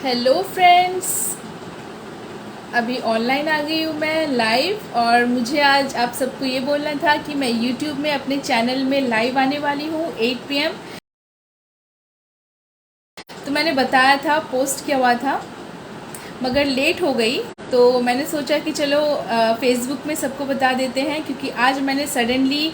Hello friends. अभी online आ गई हूँ मैं लाइव, और मुझे आज आप सबको ये बोलना था कि मैं यूट्यूब में अपने चैनल में लाइव आने वाली हूँ 8 PM। तो मैंने बताया था, पोस्ट किया हुआ था, मगर लेट हो गई। तो मैंने सोचा कि चलो फेसबुक में सबको बता देते हैं, क्योंकि आज मैंने सडनली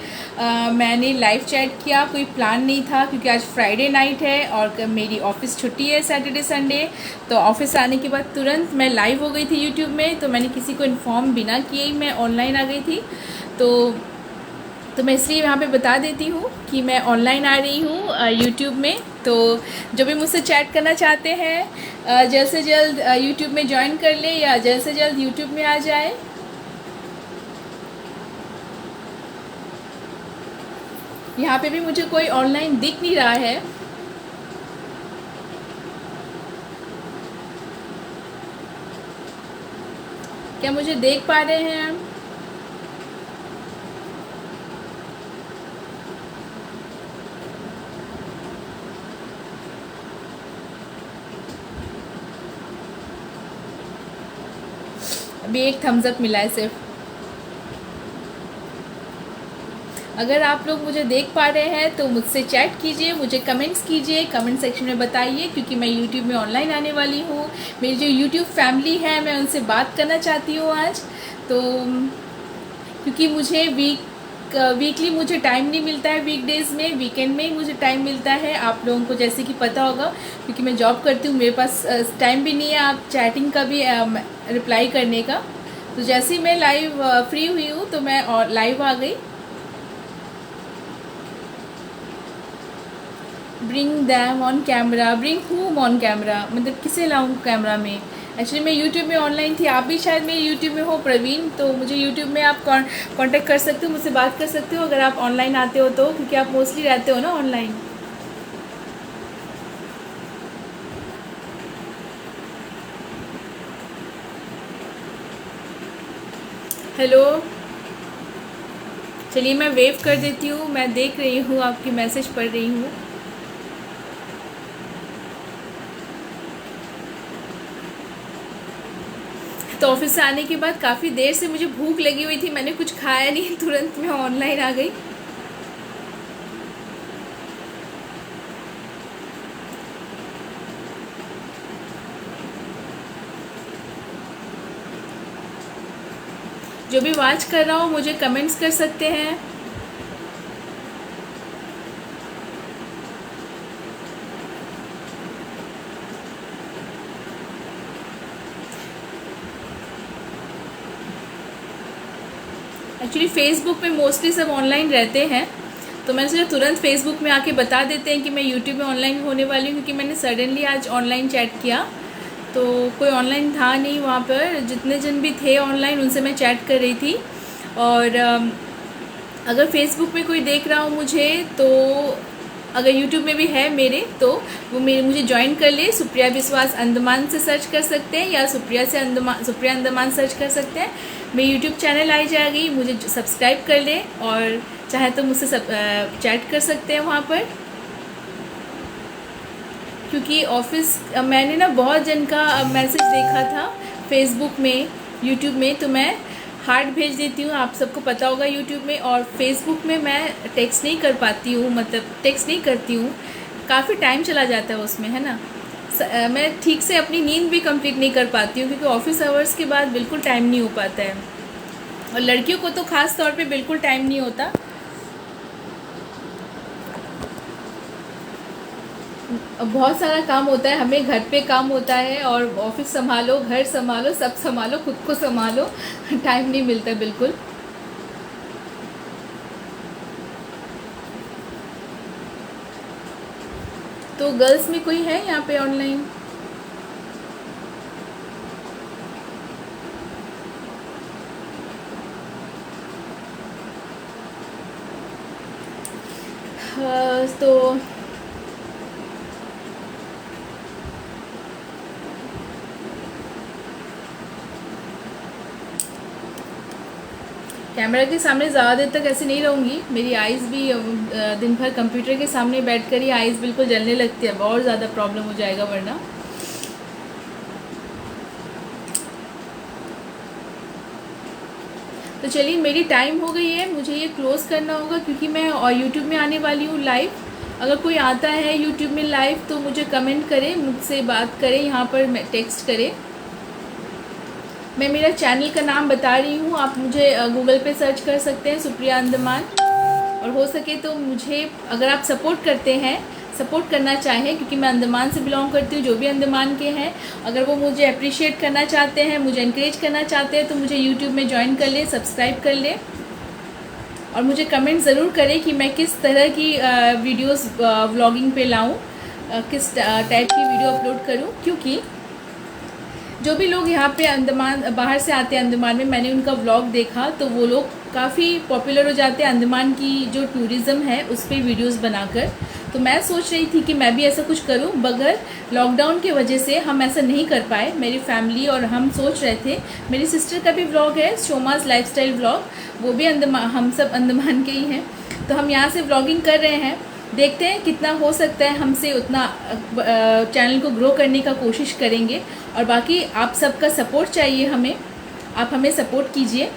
मैंने लाइव चैट किया। कोई प्लान नहीं था, क्योंकि आज फ्राइडे नाइट है और मेरी ऑफिस छुट्टी है सैटरडे संडे। तो ऑफिस आने के बाद तुरंत मैं लाइव हो गई थी यूट्यूब में। तो मैंने किसी को इन्फॉर्म बिना किए ही मैं ऑनलाइन आ गई थी। तो मैं इसलिए यहाँ पे बता देती हूँ कि मैं ऑनलाइन आ रही हूँ यूट्यूब में। तो जो भी मुझसे चैट करना चाहते हैं जल्द से जल्द यूट्यूब में ज्वाइन कर ले, या जल्द से जल्द यूट्यूब में आ जाए। यहाँ पे भी मुझे कोई ऑनलाइन दिख नहीं रहा है। क्या मुझे देख पा रहे हैं? अभी एक थम्स अप मिला है सिर्फ। अगर आप लोग मुझे देख पा रहे हैं तो मुझसे चैट कीजिए, मुझे कमेंट्स कीजिए, कमेंट सेक्शन में बताइए, क्योंकि मैं यूट्यूब में ऑनलाइन आने वाली हूँ। मेरी जो यूट्यूब फैमिली है, मैं उनसे बात करना चाहती हूँ आज। तो क्योंकि मुझे वीकली मुझे टाइम नहीं मिलता है, वीकडेज़ में, वीकेंड में ही मुझे टाइम मिलता है। आप लोगों को जैसे कि पता होगा, क्योंकि मैं जॉब करती हूँ, मेरे पास टाइम भी नहीं है आप चैटिंग का भी रिप्लाई करने का। तो जैसे ही मैं लाइव फ्री हुई हूँ तो मैं लाइव आ गई। Bring them on camera, bring हुम ऑन कैमरा, मतलब किसे लाऊं कैमरा में। एक्चुअली मैं यूट्यूब में ऑनलाइन थी, आप भी शायद मेरे यूट्यूब में हो प्रवीण। तो मुझे यूट्यूब में आप कांटेक्ट कर सकते हो, मुझसे बात कर सकते हो अगर आप ऑनलाइन आते हो तो, क्योंकि आप मोस्टली रहते हो ना ऑनलाइन। हेलो, चलिए मैं वेव कर देती हूँ। मैं देख रही हूँ, आपकी मैसेज पढ़ रही हूँ। तो ऑफिस से आने के बाद काफ़ी देर से मुझे भूख लगी हुई थी, मैंने कुछ खाया नहीं, तुरंत मैं ऑनलाइन आ गई। जो भी वॉच कर रहा हो मुझे कमेंट्स कर सकते हैं। एक्चुअली फ़ेसबुक पे मोस्टली सब ऑनलाइन रहते हैं, तो मैंने सोचा तुरंत फ़ेसबुक में आके बता देते हैं कि मैं यूट्यूब में ऑनलाइन होने वाली हूँ, क्योंकि मैंने सडनली आज ऑनलाइन चैट किया। तो कोई ऑनलाइन था नहीं वहाँ पर, जितने जन भी थे ऑनलाइन उनसे मैं चैट कर रही थी। और अगर फेसबुक में कोई देख रहा हो मुझे, तो अगर यूट्यूब में भी है मेरे, तो वो मुझे ज्वाइन कर ले। सुप्रिया विश्वास अंडमान से सर्च कर सकते हैं, या सुप्रिया अंडमान सर्च कर सकते हैं। मेरी यूट्यूब चैनल आई जाएगी, मुझे सब्सक्राइब कर ले, और चाहे तो मुझसे चैट कर सकते हैं वहाँ पर। क्योंकि ऑफिस मैंने ना बहुत जन का मैसेज देखा था फेसबुक में, यूट्यूब में, तो मैं हार्ट भेज देती हूँ। आप सबको पता होगा यूट्यूब में और फेसबुक में मैं टेक्स्ट नहीं कर पाती हूँ, मतलब टेक्स्ट नहीं करती हूँ, काफ़ी टाइम चला जाता है उसमें, है ना। मैं ठीक से अपनी नींद भी कंप्लीट नहीं कर पाती हूँ, क्योंकि ऑफिस आवर्स के बाद बिल्कुल टाइम नहीं हो पाता है, और लड़कियों को तो ख़ास तौर पे बिल्कुल टाइम नहीं होता। बहुत सारा काम होता है, हमें घर पे काम होता है, और ऑफिस संभालो, घर संभालो, सब संभालो, खुद को संभालो, टाइम नहीं मिलता बिल्कुल। तो गर्ल्स में कोई है यहाँ पे ऑनलाइन? तो कैमरा के सामने ज़्यादा देर तक ऐसे नहीं रहूँगी, मेरी आइज़ भी दिन भर कंप्यूटर के सामने बैठकर ही आइज़ बिल्कुल जलने लगती है, बहुत ज़्यादा प्रॉब्लम हो जाएगा वरना। तो चलिए मेरी टाइम हो गई है, मुझे ये क्लोज़ करना होगा क्योंकि मैं यूट्यूब में आने वाली हूँ लाइव। अगर कोई आता है यूट्यूब में लाइव तो मुझे कमेंट करे, मुझसे बात करे, यहाँ पर टेक्स्ट करे। मैं मेरा चैनल का नाम बता रही हूँ, आप मुझे गूगल पे सर्च कर सकते हैं, सुप्रिया अंडमान। और हो सके तो मुझे अगर आप सपोर्ट करते हैं, सपोर्ट करना चाहें, क्योंकि मैं अंडमान से बिलोंग करती हूँ, जो भी अंडमान के हैं अगर वो मुझे अप्रिशिएट करना चाहते हैं, मुझे इनक्रेज करना चाहते हैं तो मुझे यूट्यूब में ज्वाइन कर ले, सब्सक्राइब कर ले और मुझे कमेंट ज़रूर करें कि मैं किस तरह की वीडियोस व्लॉगिंग पे लाऊं, किस टाइप की वीडियो अपलोड करूं। क्योंकि जो भी लोग यहाँ पे अंडमान बाहर से आते हैं अंडमान में, मैंने उनका व्लॉग देखा तो वो लोग काफ़ी पॉपुलर हो जाते हैं अंडमान की जो टूरिज़्म है उस पर वीडियोस बनाकर। तो मैं सोच रही थी कि मैं भी ऐसा कुछ करूं, मगर लॉकडाउन की वजह से हम ऐसा नहीं कर पाए, मेरी फैमिली और हम सोच रहे थे। मेरी सिस्टर का भी व्लॉग है, शोमाज लाइफस्टाइल व्लॉग, वो भी अंडमान, हम सब अंडमान के ही हैं। तो हम यहाँ से व्लॉगिंग कर रहे हैं, देखते हैं कितना हो सकता है हमसे उतना चैनल को ग्रो करने का कोशिश करेंगे। और बाकी आप सबका सपोर्ट चाहिए हमें, आप हमें सपोर्ट कीजिए।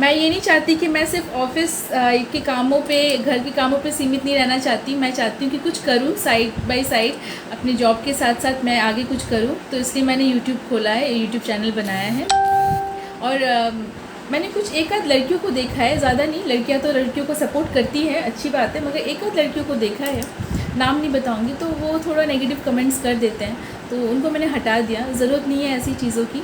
मैं ये नहीं चाहती कि मैं सिर्फ ऑफिस के कामों पे, घर के कामों पे सीमित नहीं रहना चाहती। मैं चाहती हूँ कि कुछ करूँ साइड बाय साइड, अपने जॉब के साथ साथ मैं आगे कुछ करूँ। तो इसलिए मैंने यूट्यूब खोला है, यूट्यूब चैनल बनाया है। और मैंने कुछ एक आध लड़कियों को देखा है, ज़्यादा नहीं, लड़कियां तो लड़कियों को सपोर्ट करती है, अच्छी बात है, मगर एक आध लड़कियों को देखा है, नाम नहीं बताऊंगी, तो वो थोड़ा नेगेटिव कमेंट्स कर देते हैं, तो उनको मैंने हटा दिया। ज़रूरत नहीं है ऐसी चीज़ों की,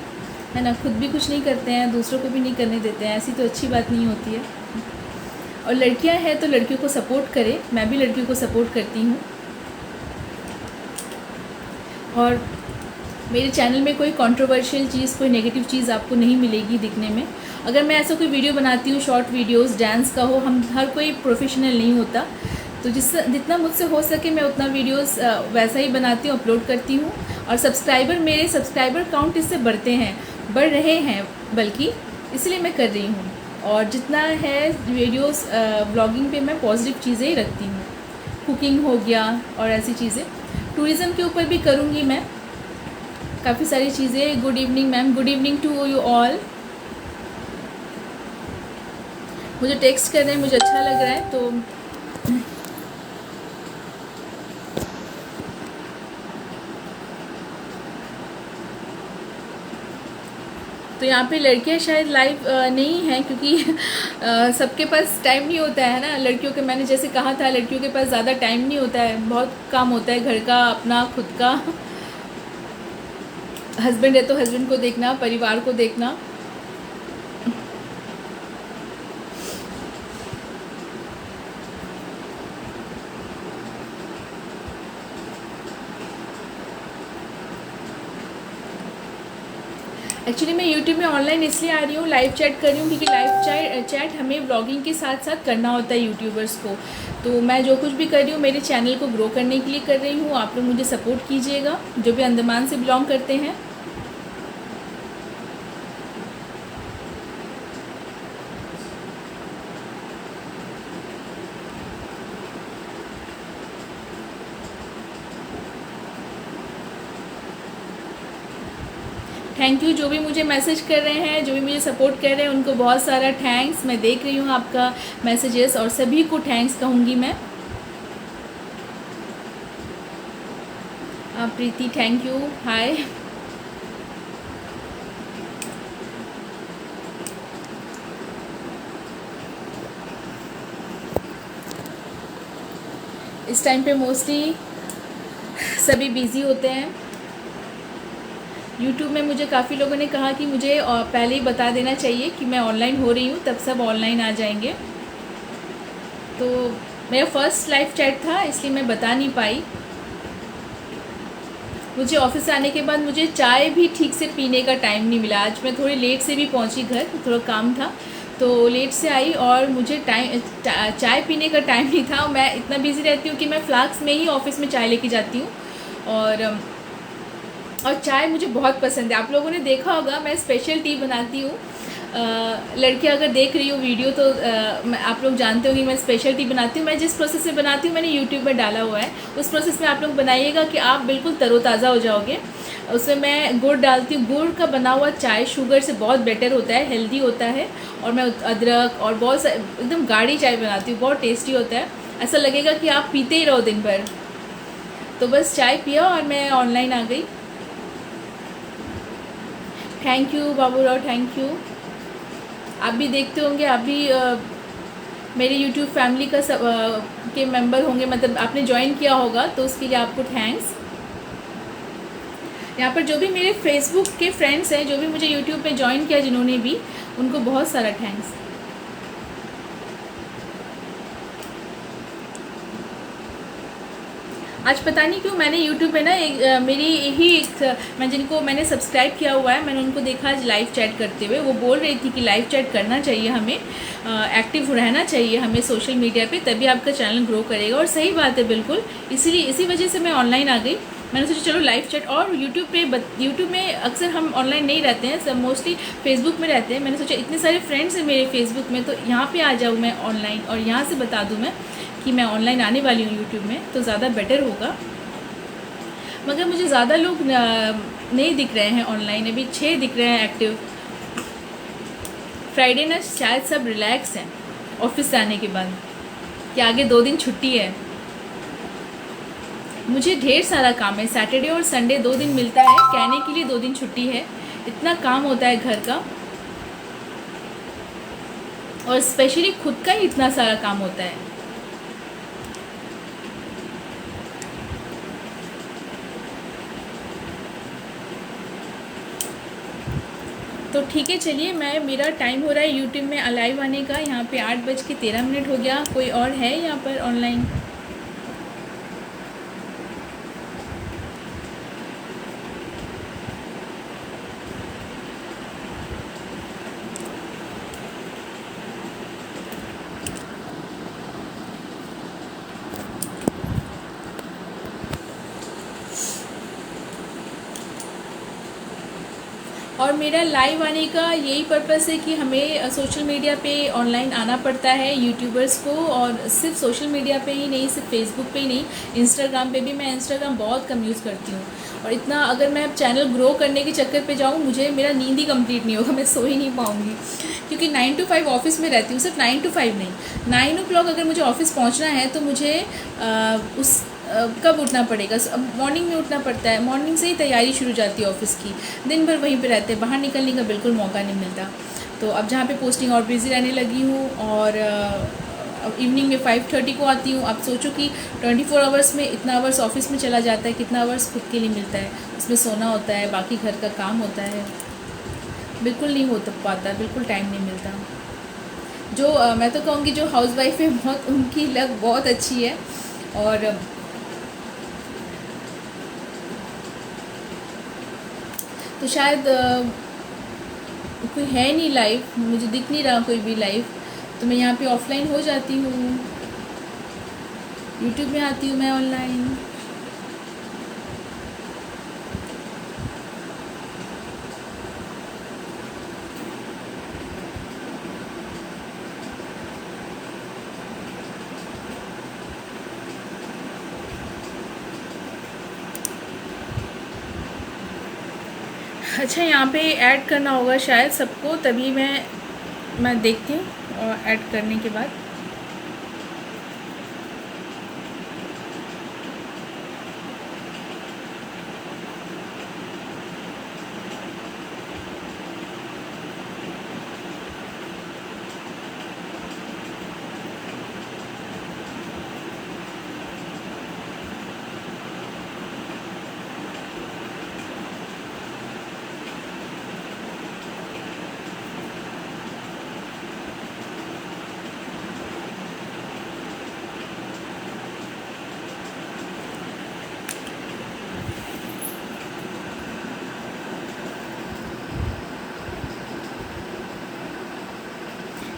है ना। खुद भी कुछ नहीं करते हैं, दूसरों को भी नहीं करने देते हैं, ऐसी तो अच्छी बात नहीं होती है। और लड़कियां हैं तो लड़कियों को सपोर्ट करें, मैं भी लड़कियों को सपोर्ट करती हूँ। और मेरे चैनल में कोई कंट्रोवर्शियल चीज़, कोई नेगेटिव चीज़ आपको नहीं मिलेगी दिखने में। अगर मैं ऐसा कोई वीडियो बनाती हूँ, शॉर्ट वीडियोस, डांस का हो, हम हर कोई प्रोफेशनल नहीं होता, तो जितना मुझसे हो सके मैं उतना वीडियोस वैसा ही बनाती हूँ, अपलोड करती हूँ। और मेरे सब्सक्राइबर काउंट इससे बढ़ रहे हैं बल्कि, इसलिए मैं कर रही हूँ। और जितना है वीडियोस व्लॉगिंग पे मैं पॉजिटिव चीज़ें ही रखती हूँ, कुकिंग हो गया और ऐसी चीज़ें। टूरिज़्म के ऊपर भी करूँगी मैं काफ़ी सारी चीज़ें। Good evening ma'am, good evening to you all. मुझे टेक्स्ट कर रहे हैं, मुझे अच्छा लग रहा है। तो यहाँ पे लड़कियाँ शायद लाइव नहीं हैं, क्योंकि सबके पास टाइम नहीं होता है ना। लड़कियों के, मैंने जैसे कहा था, लड़कियों के पास ज़्यादा टाइम नहीं होता है, बहुत काम होता है घर का, अपना खुद का। हस्बैंड है तो हस्बैंड को देखना, परिवार को देखना। एक्चुअली मैं यूट्यूब में ऑनलाइन इसलिए आ रही हूँ, लाइव चैट कर रही हूँ, क्योंकि लाइव चैट हमें व्लॉगिंग के साथ साथ करना होता है यूट्यूबर्स को। तो मैं जो कुछ भी कर रही हूँ मेरे चैनल को ग्रो करने के लिए कर रही हूँ। आप लोग मुझे सपोर्ट कीजिएगा, जो भी अंडमान से बिलोंग करते हैं। थैंक यू, जो भी मुझे मैसेज कर रहे हैं, जो भी मुझे सपोर्ट कर रहे हैं, उनको बहुत सारा थैंक्स। मैं देख रही हूँ आपका मैसेजेस, और सभी को थैंक्स कहूँगी मैं। प्रीति थैंक यू, हाय। इस टाइम पे मोस्टली सभी बिज़ी होते हैं। यूट्यूब में मुझे काफ़ी लोगों ने कहा कि मुझे पहले ही बता देना चाहिए कि मैं ऑनलाइन हो रही हूँ, तब सब ऑनलाइन आ जाएंगे। तो मेरा फर्स्ट लाइव चैट था, इसलिए मैं बता नहीं पाई। मुझे ऑफिस से आने के बाद मुझे चाय भी ठीक से पीने का टाइम नहीं मिला। आज मैं थोड़ी लेट से भी पहुँची घर, थोड़ा काम था तो लेट से आई, और मुझे चाय पीने का टाइम नहीं था। मैं इतना बिज़ी रहती हूँ कि मैं फ्लास्क में ही ऑफिस में चाय लेके जाती हूँ, और चाय मुझे बहुत पसंद है। आप लोगों ने देखा होगा मैं स्पेशल टी बनाती हूँ। लड़कियाँ अगर देख रही हो वीडियो तो आप लोग जानते होंगे मैं स्पेशल टी बनाती हूँ। मैं जिस प्रोसेस से बनाती हूँ मैंने यूट्यूब पर डाला हुआ है, उस प्रोसेस में आप लोग बनाइएगा कि आप बिल्कुल तरोताज़ा हो जाओगे। उसमें मैं गुड़ डालती हूँ। गुड़ का बना हुआ चाय शुगर से बहुत बेटर होता है, हेल्दी होता है। और मैं अदरक और बहुत एकदम गाढ़ी चाय बनाती हूँ, बहुत टेस्टी होता है, ऐसा लगेगा कि आप पीते ही रहो दिन भर। तो बस चाय पिया और मैं ऑनलाइन आ गई। Thank you Baburao, thank you. आप भी देखते होंगे, आप भी मेरे यूट्यूब फैमिली का के मेंबर होंगे, मतलब आपने ज्वाइन किया होगा, तो उसके लिए आपको थैंक्स। यहाँ पर जो भी मेरे फेसबुक के फ्रेंड्स हैं, जो भी मुझे यूट्यूब पे ज्वाइन किया जिन्होंने भी, उनको बहुत सारा थैंक्स। आज पता नहीं क्यों मैंने यूट्यूब पे ना मेरी ही मैं जिनको मैंने सब्सक्राइब किया हुआ है, मैंने उनको देखा आज लाइव चैट करते हुए। वो बोल रही थी कि लाइव चैट करना चाहिए हमें, एक्टिव रहना चाहिए हमें सोशल मीडिया पे, तभी आपका चैनल ग्रो करेगा। और सही बात है बिल्कुल, इसीलिए इसी वजह से मैं ऑनलाइन आ गई। मैंने सोचा चलो लाइव चैट, और यूट्यूब में अक्सर हम ऑनलाइन नहीं रहते हैं, सब मोस्टली फेसबुक में रहते हैं। मैंने सोचा इतने सारे फ्रेंड्स हैं मेरे फेसबुक में, तो यहाँ पे आ जाऊँ मैं ऑनलाइन, और यहाँ से बता दूँ मैं कि मैं ऑनलाइन आने वाली हूँ यूट्यूब में, तो ज़्यादा बेटर होगा। मगर मुझे ज़्यादा लोग नहीं दिख रहे हैं ऑनलाइन, अभी 6 दिख रहे हैं एक्टिव। फ्राइडे ना शायद सब रिलैक्स हैं ऑफिस से आने के बाद, कि आगे 2 दिन छुट्टी है। मुझे ढेर सारा काम है, सैटरडे और संडे 2 दिन मिलता है, कहने के लिए 2 दिन छुट्टी है। इतना काम होता है घर का, और स्पेशली खुद का ही इतना सारा काम होता है। तो ठीक है, चलिए मेरा टाइम हो रहा है यूट्यूब में लाइव आने का। यहाँ पे 8:13 हो गया। कोई और है यहाँ पर ऑनलाइन? और मेरा लाइव आने का यही पर्पस है कि हमें सोशल मीडिया पे ऑनलाइन आना पड़ता है यूट्यूबर्स को, और सिर्फ सोशल मीडिया पे ही नहीं, सिर्फ फेसबुक पे ही नहीं, इंस्टाग्राम पे भी। मैं इंस्टाग्राम बहुत कम यूज़ करती हूँ, और इतना अगर मैं चैनल ग्रो करने के चक्कर पे जाऊँ, मेरा नींद ही कंप्लीट नहीं होगा, मैं सो ही नहीं पाऊँगी। क्योंकि 9 to 5 ऑफिस में रहती हूँ, सिर्फ 9 to 5 नहीं, 9 o'clock अगर मुझे ऑफिस पहुँचना है तो मुझे कब उठना पड़ेगा? अब मॉर्निंग में उठना पड़ता है, मॉर्निंग से ही तैयारी शुरू हो जाती है ऑफिस की। दिन भर वहीं पे रहते हैं, बाहर निकलने का बिल्कुल मौका नहीं मिलता। तो अब जहाँ पे पोस्टिंग और बिज़ी रहने लगी हूँ, और अब इवनिंग में 5:30 को आती हूँ। आप सोचो कि 24 आवर्स में इतना आवर्स ऑफिस में चला जाता है, कितना आवर्स खुद के लिए मिलता है? उसमें सोना होता है, बाकी घर का काम होता है, बिल्कुल नहीं हो पाता, बिल्कुल टाइम नहीं मिलता। जो मैं तो कहूँगी जो हाउसवाइफ है, बहुत उनकी लक बहुत अच्छी है। और तो शायद कोई है नहीं लाइव, मुझे दिख नहीं रहा कोई भी लाइव, तो मैं यहाँ पे ऑफलाइन हो जाती हूँ, यूट्यूब में आती हूँ मैं ऑनलाइन। अच्छा, यहाँ पे ऐड करना होगा शायद सबको, तभी मैं देखती हूँ, और ऐड करने के बाद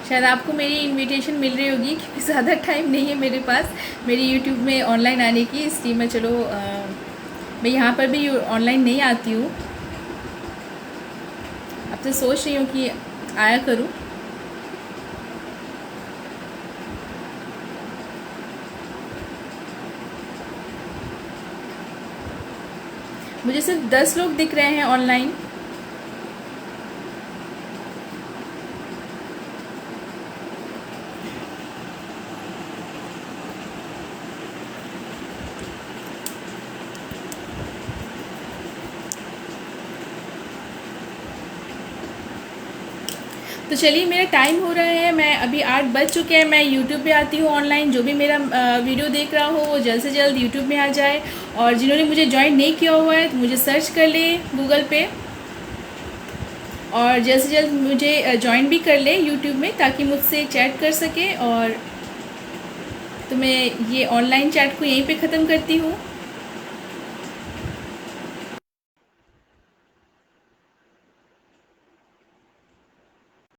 शायद आपको मेरी इनविटेशन मिल रही होगी, क्योंकि ज़्यादा टाइम नहीं है मेरे पास मेरी यूट्यूब में ऑनलाइन आने की, इसलिए मैं चलो मैं यहाँ पर भी ऑनलाइन नहीं आती हूँ। अब तो सोच रही हूँ कि आया करूँ। मुझे सिर्फ 10 लोग दिख रहे हैं ऑनलाइन। तो चलिए, मेरा टाइम हो रहा है, मैं अभी 8 बज चुके हैं, मैं यूट्यूब पे आती हूँ ऑनलाइन। जो भी मेरा वीडियो देख रहा हो वो जल्द से जल्द यूट्यूब में आ जाए, और जिन्होंने मुझे ज्वाइन नहीं किया हुआ है तो मुझे सर्च कर ले गूगल पे, और जल्द से जल्द मुझे ज्वाइन भी कर ले यूट्यूब में, ताकि मुझसे चैट कर सके। और तो मैं ये ऑनलाइन चैट को यहीं पे ख़त्म करती हूँ।